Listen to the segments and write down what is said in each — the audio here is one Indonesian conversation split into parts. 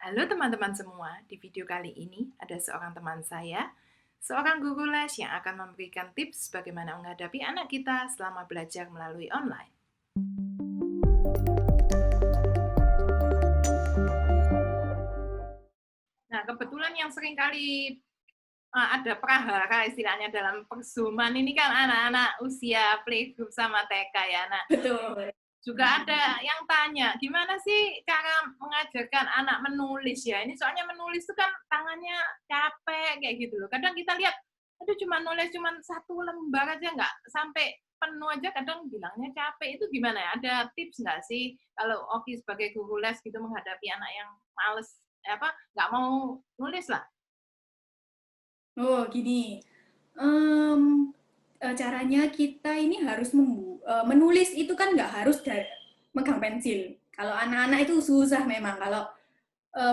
Halo teman-teman semua, di video kali ini ada seorang teman saya, seorang guru les yang akan memberikan tips bagaimana menghadapi anak kita selama belajar melalui online. Nah, kebetulan yang sering kali ada prahara istilahnya dalam perzuman ini kan anak-anak usia playgroup sama TK ya. Nah, Betul. juga ada yang tanya, gimana sih cara mengajarkan anak menulis ya? Ini soalnya menulis itu kan tangannya capek kayak gitu loh. Kadang kita lihat, aduh cuma nulis cuma satu lembar aja nggak sampai penuh aja kadang bilangnya capek. Itu gimana ya? Ada tips nggak sih kalau Oki sebagai guru les gitu menghadapi anak yang males nggak mau nulis lah? Oh, gini, caranya kita ini harus menulis itu kan nggak harus megang pensil. Kalau anak-anak itu susah memang kalau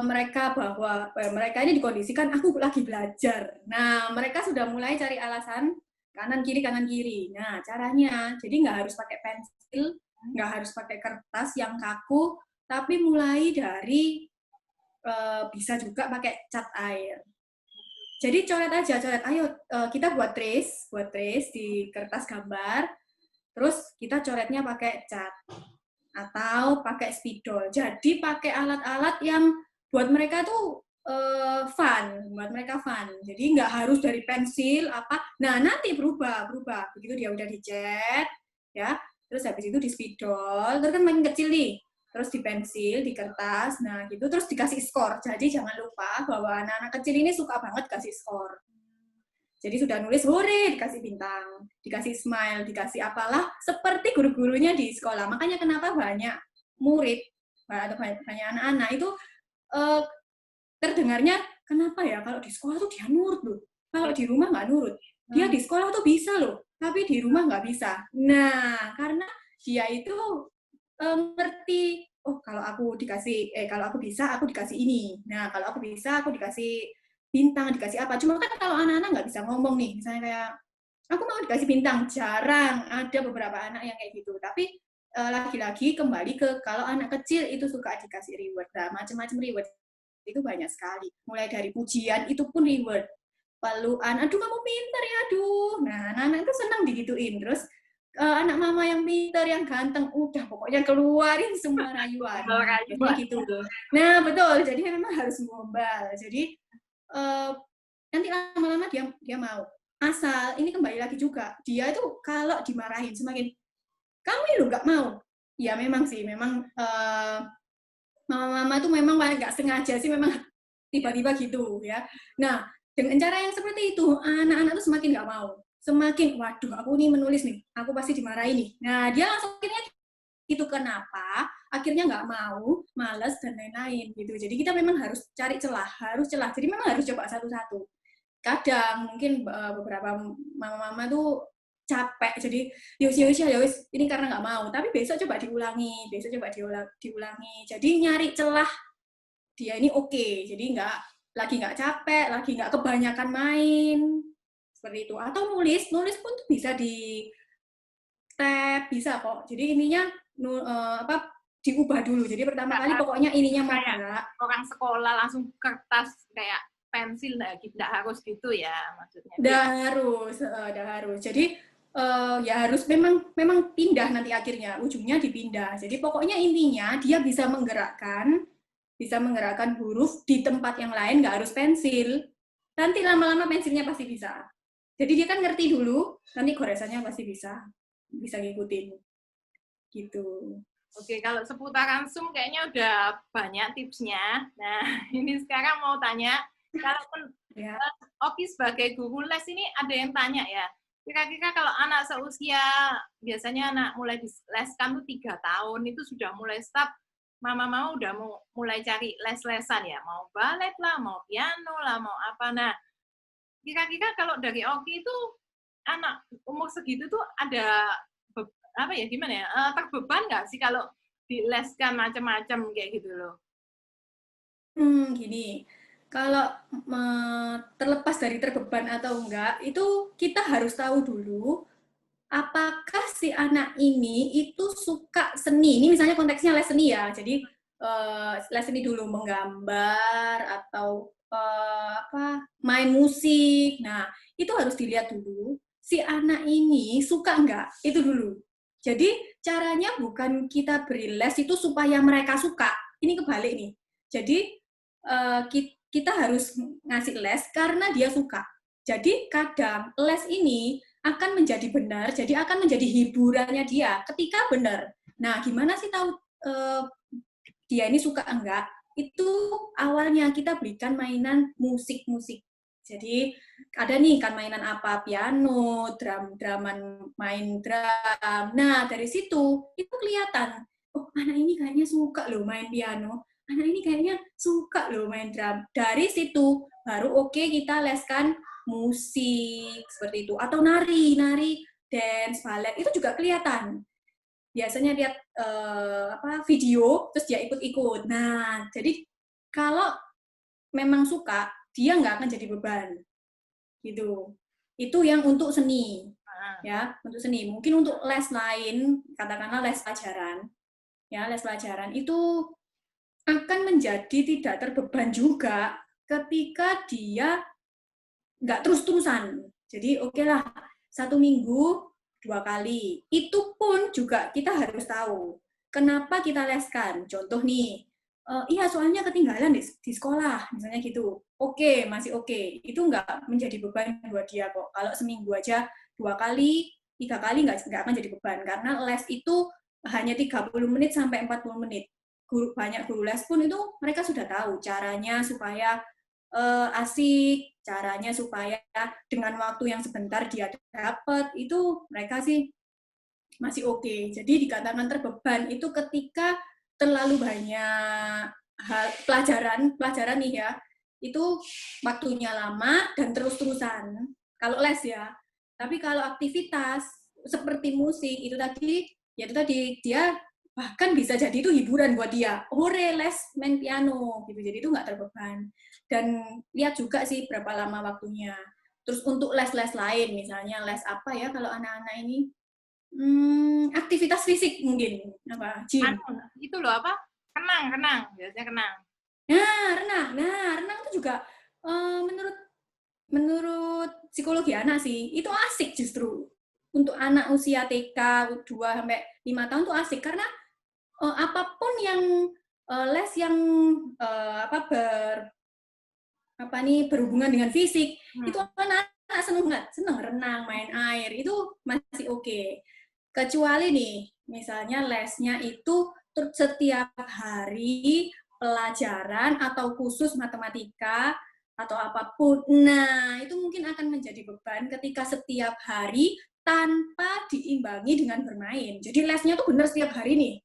mereka bahwa mereka ini dikondisikan aku lagi belajar. Nah, mereka sudah mulai cari alasan kanan kiri. Nah, caranya jadi nggak harus pakai pensil, nggak harus pakai kertas yang kaku, tapi mulai dari bisa juga pakai cat air. Jadi coret aja, coret. Ayo kita buat trace di kertas gambar, terus kita coretnya pakai cat atau pakai spidol. Jadi pakai alat-alat yang buat mereka tuh buat mereka fun. Jadi nggak harus dari pensil apa. Nah nanti berubah. Begitu dia udah dicat, ya. Terus habis itu di spidol, terus kan makin kecil nih. Terus di pensil, di kertas, nah gitu. Terus dikasih skor. Jadi jangan lupa bahwa anak-anak kecil ini suka banget kasih skor. Jadi sudah nulis hore, dikasih bintang, dikasih smile, dikasih apalah, seperti guru-gurunya di sekolah. Makanya kenapa banyak murid atau banyak anak-anak itu uh, terdengarnya kenapa ya kalau di sekolah tuh dia nurut loh, kalau di rumah nggak nurut. Dia di sekolah tuh bisa loh, tapi di rumah nggak bisa. Nah, karena dia itu ngerti, oh kalau aku dikasih, kalau aku bisa, aku dikasih ini. Nah, kalau aku bisa, aku dikasih bintang, dikasih apa. Cuma kan kalau anak-anak nggak bisa ngomong nih, misalnya kayak, aku mau dikasih bintang, jarang. Ada beberapa anak yang kayak gitu. Tapi lagi-lagi kembali ke kalau anak kecil itu suka dikasih reward. Nah, macam-macam reward itu banyak sekali. Mulai dari pujian itu pun reward. Pelukan, aduh kamu pinter ya, aduh. Nah, anak-anak itu senang digituin. Terus anak mama yang pinter, yang ganteng, udah pokoknya keluarin semua rayuan. Biasanya gitu. Nah, betul. Jadi memang harus gombal. Jadi nanti lama-lama dia mau. Asal ini kembali lagi juga, dia itu kalau dimarahin semakin kamu ini lo nggak mau. Ya memang sih, memang mama-mama itu memang nggak sengaja sih, memang tiba-tiba gitu ya. Nah, dengan cara yang seperti itu, anak-anak tuh semakin nggak mau. Semakin, waduh, aku nih menulis nih, aku pasti dimarahin nih. Nah, dia langsung akhirnya itu kenapa akhirnya nggak mau, males dan lain-lain gitu. Jadi kita memang harus cari celah, harus celah. Jadi memang harus coba satu-satu. Kadang mungkin beberapa mama-mama tuh capek, jadi yowis ini karena nggak mau. Tapi besok coba diulangi, besok coba diulangi. Jadi nyari celah dia ini oke. Jadi nggak capek, lagi nggak kebanyakan main seperti itu. Atau nulis pun tuh bisa di tab, bisa kok. Jadi ininya diubah dulu. Jadi pertama kali pokoknya ininya mau gerak. Orang sekolah langsung kertas kayak pensil nggak harus gitu ya maksudnya. Dah harus. Jadi ya harus memang pindah nanti akhirnya, ujungnya dipindah. Jadi pokoknya intinya dia bisa menggerakkan huruf di tempat yang lain, nggak harus pensil. Nanti lama-lama pensilnya pasti bisa. Jadi dia kan ngerti dulu, nanti goresannya pasti bisa ngikutin. Gitu. Oke, kalau seputaran Zoom kayaknya udah banyak tipsnya. Nah, ini sekarang mau tanya, kalau ya. Oki sebagai guru les ini ada yang tanya ya, kira-kira kalau anak seusia, biasanya anak mulai dileskan tuh 3 tahun, itu sudah mulai start, mama udah mulai cari les-lesan ya, mau balet lah, mau piano lah, mau apa. Nah, kira-kira kalau dari Oki itu, anak umur segitu tuh ada apa ya gimana ya terbeban nggak sih kalau dileskan macam-macam kayak gitu loh? Gini, kalau terlepas dari terbeban atau enggak, itu kita harus tahu dulu apakah si anak ini itu suka seni. Ini misalnya konteksnya les seni ya. Jadi les ini dulu, menggambar atau main musik. Nah, itu harus dilihat dulu si anak ini suka nggak, itu dulu. Jadi caranya bukan kita beri les itu supaya mereka suka. Ini kebalik nih. Jadi kita harus ngasih les karena dia suka. Jadi kadang les ini akan menjadi benar, jadi akan menjadi hiburannya dia ketika benar. Nah, gimana sih tahu dia ini suka enggak? Itu awalnya kita berikan mainan musik-musik. Jadi ada nih kan mainan apa, piano, draman main drum. Nah, dari situ itu kelihatan, oh anak ini kayaknya suka loh main piano, anak ini kayaknya suka loh main drum. Dari situ baru oke, kita leskan musik seperti itu, atau nari, dance, ballet, itu juga kelihatan. Biasanya lihat video terus dia ikut-ikut. Nah, jadi kalau memang suka, dia nggak akan jadi beban, gitu. Itu yang untuk seni, ya, untuk seni. Mungkin untuk les lain, katakanlah les pelajaran, ya, les pelajaran itu akan menjadi tidak terbeban juga ketika dia nggak terus-terusan. Jadi oke lah, 1 minggu 2 kali. Itu pun juga kita harus tahu kenapa kita leskan. Contoh nih, iya soalnya ketinggalan di sekolah, misalnya gitu. Oke, masih oke. Itu nggak menjadi beban buat dia kok. Kalau seminggu aja 2 kali, 3 kali nggak akan jadi beban. Karena les itu hanya 30 menit sampai 40 menit. Banyak guru les pun itu mereka sudah tahu caranya supaya asik, caranya supaya dengan waktu yang sebentar dia dapat, itu mereka sih masih oke. Jadi dikatakan terbeban itu ketika terlalu banyak pelajaran nih ya, itu waktunya lama dan terus-terusan. Kalau les ya. Tapi kalau aktivitas seperti musik itu tadi, dia bahkan bisa jadi itu hiburan buat dia. Hore, les main piano gitu. Jadi itu nggak terbeban. Dan lihat juga sih berapa lama waktunya. Terus untuk les-les lain, misalnya les apa ya kalau anak-anak ini? Aktivitas fisik mungkin. Apa? Gym. Itu loh apa? Renang. Biasanya renang. Nah, renang itu juga menurut psikologi anak sih, itu asik justru. Untuk anak usia TK 2-5 tahun itu asik karena apapun yang les yang berhubungan dengan fisik, itu anak-anak seneng renang, main air, itu masih oke. Kecuali nih, misalnya lesnya itu setiap hari pelajaran atau khusus matematika atau apapun. Nah, itu mungkin akan menjadi beban ketika setiap hari tanpa diimbangi dengan bermain. Jadi lesnya tuh benar setiap hari nih,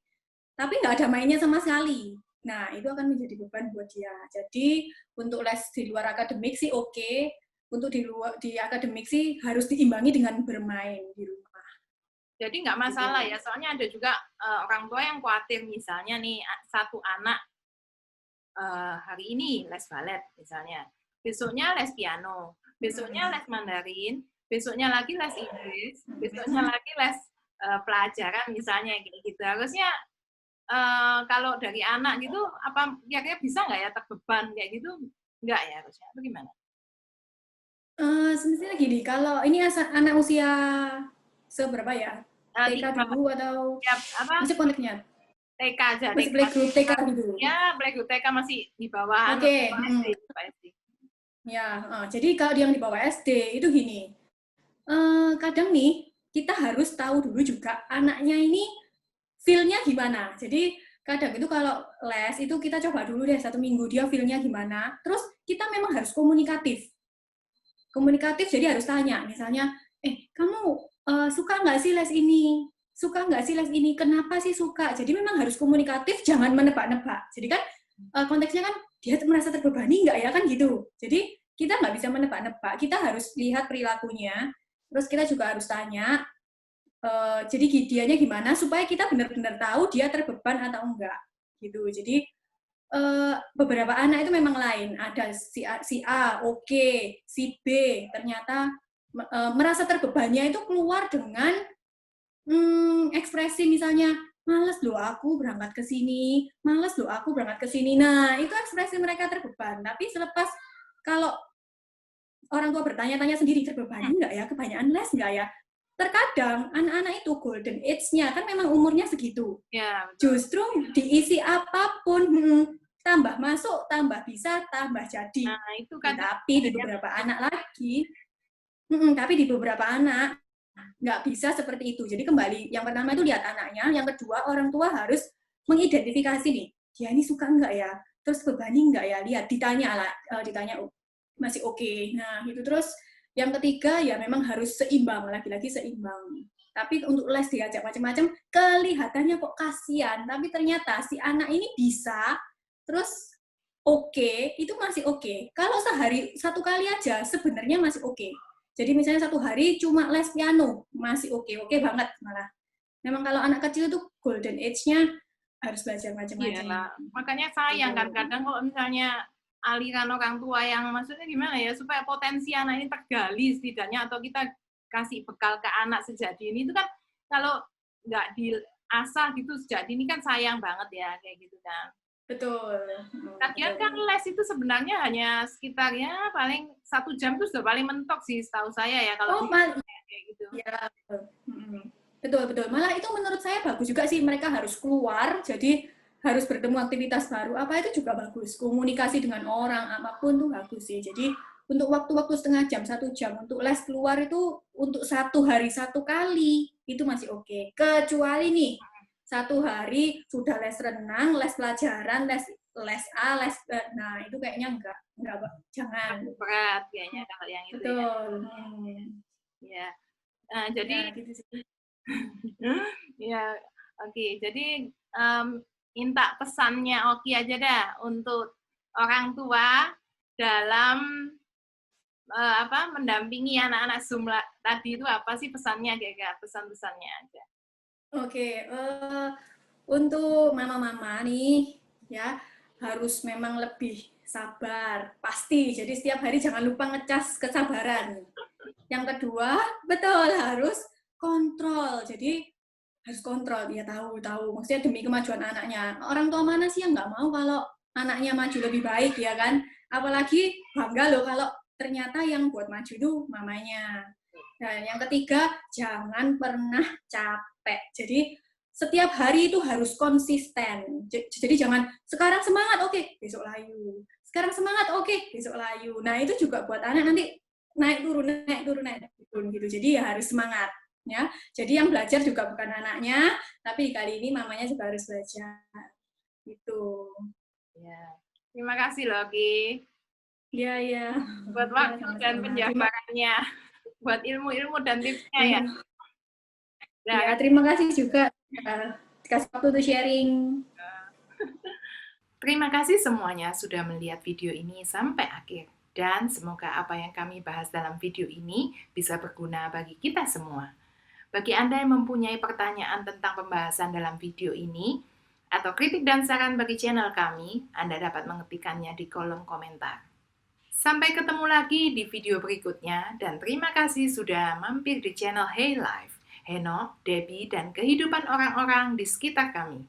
tapi nggak ada mainnya sama sekali. Nah, itu akan menjadi beban buat dia. Jadi, untuk les di luar akademik sih oke. Untuk di akademik sih harus diimbangi dengan bermain di rumah. Jadi nggak masalah ya, soalnya ada juga orang tua yang khawatir misalnya nih, satu anak hari ini les balet misalnya, besoknya les piano, besoknya les Mandarin, besoknya lagi les Inggris, besoknya lagi les pelajaran misalnya gitu. Harusnya kalau dari anak gitu, apa kira-kira bisa nggak ya terbeban kayak gitu? Nggak ya harusnya, atau gimana? Sebenarnya gini, kalau ini anak usia seberapa ya? TK dulu atau ya, masih kontaknya? TK aja. Masih playgroup TK gitu? Ya, playgroup TK masih di bawah. Oke. Ya, jadi kalau yang di bawah SD itu gini, kadang nih kita harus tahu dulu juga anaknya ini feel-nya gimana. Jadi kadang itu kalau les itu kita coba dulu deh 1 minggu dia feel-nya gimana. Terus kita memang harus komunikatif. Jadi harus tanya, misalnya, kamu suka nggak sih les ini? Suka nggak sih les ini? Kenapa sih suka? Jadi memang harus komunikatif, jangan menebak-nebak. Jadi kan konteksnya kan dia merasa terbebani nggak ya kan gitu. Jadi kita nggak bisa menebak-nebak, kita harus lihat perilakunya. Terus kita juga harus tanya, jadi dianya gimana supaya kita benar-benar tahu dia terbeban atau enggak gitu. Jadi beberapa anak itu memang lain, ada si A oke, si B ternyata merasa terbebannya itu keluar dengan ekspresi misalnya males loh aku berangkat ke sini, males loh aku berangkat ke sini. Nah, itu ekspresi mereka terbeban. Tapi selepas kalau orang tua bertanya-tanya sendiri, terbebani nggak ya, kebanyakan les nggak ya? Terkadang anak-anak itu golden age-nya kan memang umurnya segitu. Ya, betul. Justru diisi apapun, tambah masuk, tambah bisa, tambah jadi. Nah, itu kan. Tapi di beberapa anak lagi, tapi di beberapa anak nggak bisa seperti itu. Jadi kembali, yang pertama itu lihat anaknya, yang kedua orang tua harus mengidentifikasi nih, dia ini suka nggak ya, terus bebani nggak ya, lihat, ditanya lah, ditanya masih oke. Nah itu terus yang ketiga ya memang harus seimbang, lagi-lagi seimbang. Tapi untuk les diajak macam-macam, kelihatannya kok kasihan, tapi ternyata si anak ini bisa, terus oke, itu masih oke. Kalau sehari satu kali aja sebenarnya masih oke. Jadi misalnya satu hari cuma les piano, masih oke banget malah. Memang kalau anak kecil itu golden age-nya harus belajar macam-macam. Iya, makanya sayang kan kadang kalau misalnya aliran orang tua yang maksudnya gimana ya, supaya potensi anak ini tergali setidaknya, atau kita kasih bekal ke anak sejak dini itu kan, kalau nggak diasah gitu sejak dini kan sayang banget ya, kayak gitu kan. Betul. Lagian kan les itu sebenarnya hanya sekitar ya paling 1 jam itu sudah paling mentok sih setahu saya ya kalau kayak gitu. Ya, betul. Malah itu menurut saya bagus juga sih, mereka harus keluar, jadi harus bertemu aktivitas baru. Apa itu juga bagus. Komunikasi dengan orang apapun tuh bagus sih. Jadi untuk waktu-waktu setengah jam, 1 jam untuk les keluar itu untuk 1 hari 1 kali itu masih oke. Kecuali nih 1 hari sudah les renang, les pelajaran, les A, les B. Nah, itu kayaknya enggak jangan. Berat kayaknya kalau yang itu. Betul. Ya. Nah, jadi ya, gitu sih. Ya, oke. Jadi minta pesannya Oki aja dah untuk orang tua dalam mendampingi anak-anak Zoom tadi itu apa sih pesannya, kira-kira pesan-pesannya aja. Oke, untuk mama-mama nih ya harus memang lebih sabar, pasti. Jadi setiap hari jangan lupa ngecas kesabaran. Yang kedua, betul harus kontrol. Jadi harus kontrol, dia tahu. Maksudnya demi kemajuan anaknya. Orang tua mana sih yang nggak mau kalau anaknya maju lebih baik, ya kan? Apalagi bangga loh kalau ternyata yang buat maju itu mamanya. Dan yang ketiga, jangan pernah capek. Jadi setiap hari itu harus konsisten. Jadi jangan sekarang semangat, oke, besok layu. Sekarang semangat, oke, besok layu. Nah itu juga buat anak nanti naik turun gitu. Jadi ya harus semangat. Ya, jadi yang belajar juga bukan anaknya, tapi kali ini mamanya juga harus belajar. Gitu. Ya. Terima kasih loh, Ki. Iya. Buat waktu dan penjabarannya. Buat ilmu-ilmu dan tipsnya ya. Ya, terima kasih juga kasih waktu untuk sharing. Terima kasih semuanya sudah melihat video ini sampai akhir. Dan semoga apa yang kami bahas dalam video ini bisa berguna bagi kita semua. Bagi Anda yang mempunyai pertanyaan tentang pembahasan dalam video ini, atau kritik dan saran bagi channel kami, Anda dapat mengetikkannya di kolom komentar. Sampai ketemu lagi di video berikutnya, dan terima kasih sudah mampir di channel Hey Life, Heno, Debbie, dan kehidupan orang-orang di sekitar kami.